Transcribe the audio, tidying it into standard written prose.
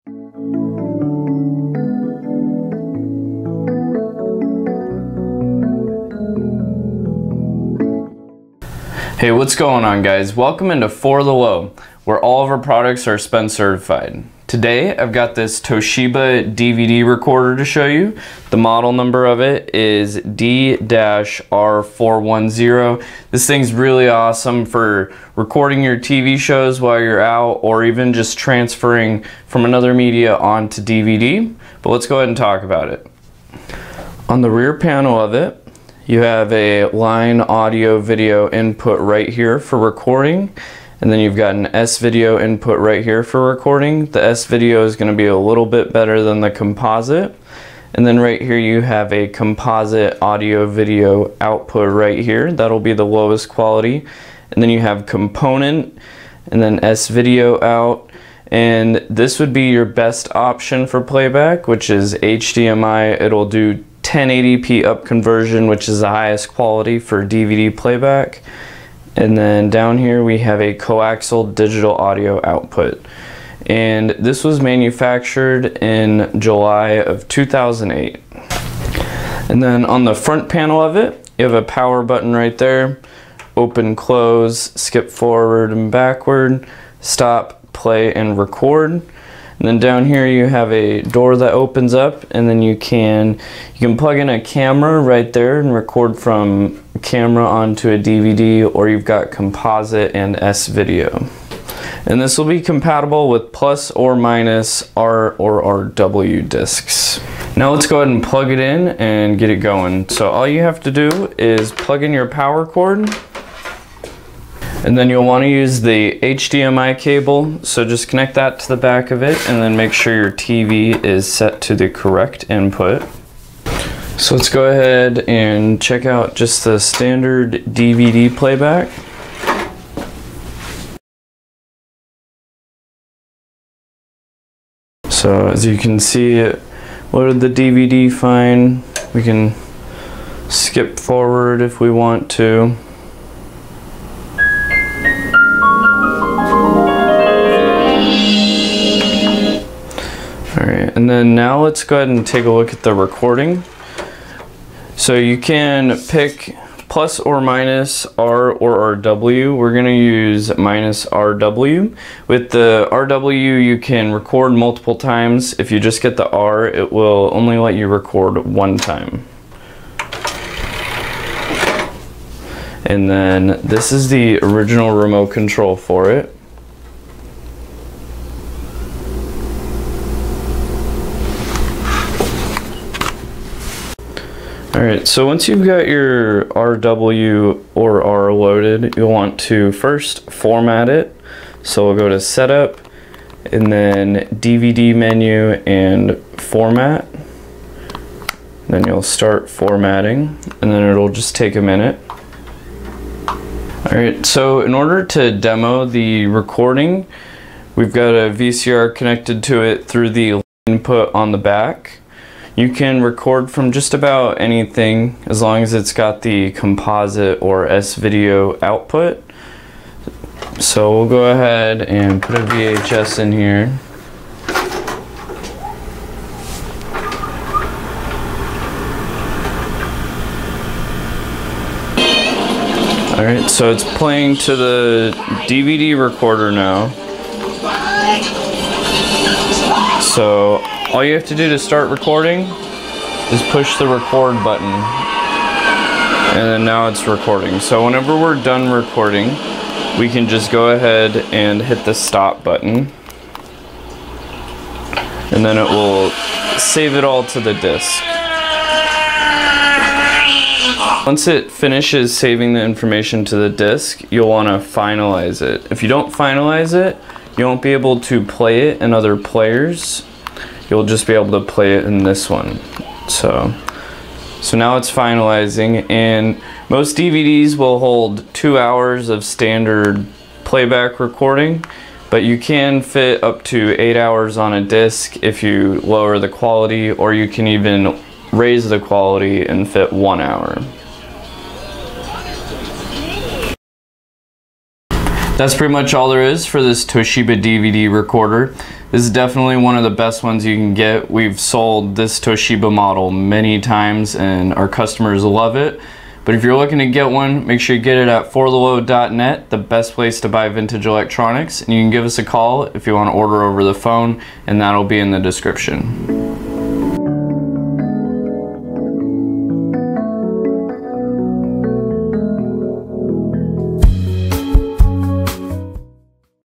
Hey, what's going on, guys? Welcome into For the Low, where all of our products are SpenCertified. Today, I've got this Toshiba DVD recorder to show you. The model number of it is D-R410. This thing's really awesome for recording your TV shows while you're out, or even just transferring from another media onto DVD. But let's go ahead and talk about it. On the rear panel of it, you have a line audio video input right here for recording, and then you've got an S-video input right here for recording. The S-video is going to be a little bit better than the composite. And then right here you have a composite audio video output right here. That'll be the lowest quality. And then you have component and then S-video out. And this would be your best option for playback, which is HDMI. It'll do 1080p upconversion, which is the highest quality for DVD playback. And then down here we have a coaxial digital audio output. And this was manufactured in July of 2008. And then on the front panel of it, you have a power button right there. Open, close, skip forward and backward, stop, play, and record. And then down here you have a door that opens up, and then you can plug in a camera right there and record from a camera onto a DVD, or you've got composite and S-video. And this will be compatible with plus or minus R or RW discs. Now let's go ahead and plug it in and get it going. So all you have to do is plug in your power cord, and then you'll want to use the HDMI cable, so just connect that to the back of it and then make sure your TV is set to the correct input. So let's go ahead and check out just the standard DVD playback. So as you can see, it loaded the DVD fine. We can skip forward if we want to. Alright, and then now let's go ahead and take a look at the recording. So you can pick plus or minus R or RW. We're going to use minus RW. With the RW you can record multiple times. If you just get the R, it will only let you record one time. And then this is the original remote control for it. Alright, so once you've got your RW or R loaded, you'll want to first format it. So we'll go to Setup, and then DVD menu and Format. Then you'll start formatting, and then it'll just take a minute. Alright, so in order to demo the recording, we've got a VCR connected to it through the input on the back. You can record from just about anything as long as it's got the composite or S-video output. So we'll go ahead and put a VHS in here. Alright, so it's playing to the DVD recorder now. So all you have to do to start recording is push the record button, and then now it's recording. So whenever we're done recording, we can just go ahead and hit the stop button, and then it will save it all to the disk. Once it finishes saving the information to the disk, you'll want to finalize it. If you don't finalize it, you won't be able to play it in other players. You'll just be able to play it in this one. So now it's finalizing, and most DVDs will hold 2 hours of standard playback recording, but you can fit up to 8 hours on a disc if you lower the quality, or you can even raise the quality and fit 1 hour. That's pretty much all there is for this Toshiba DVD recorder. This is definitely one of the best ones you can get. We've sold this Toshiba model many times and our customers love it. But if you're looking to get one, make sure you get it at forthelow.net, the best place to buy vintage electronics. And you can give us a call if you want to order over the phone, and that'll be in the description.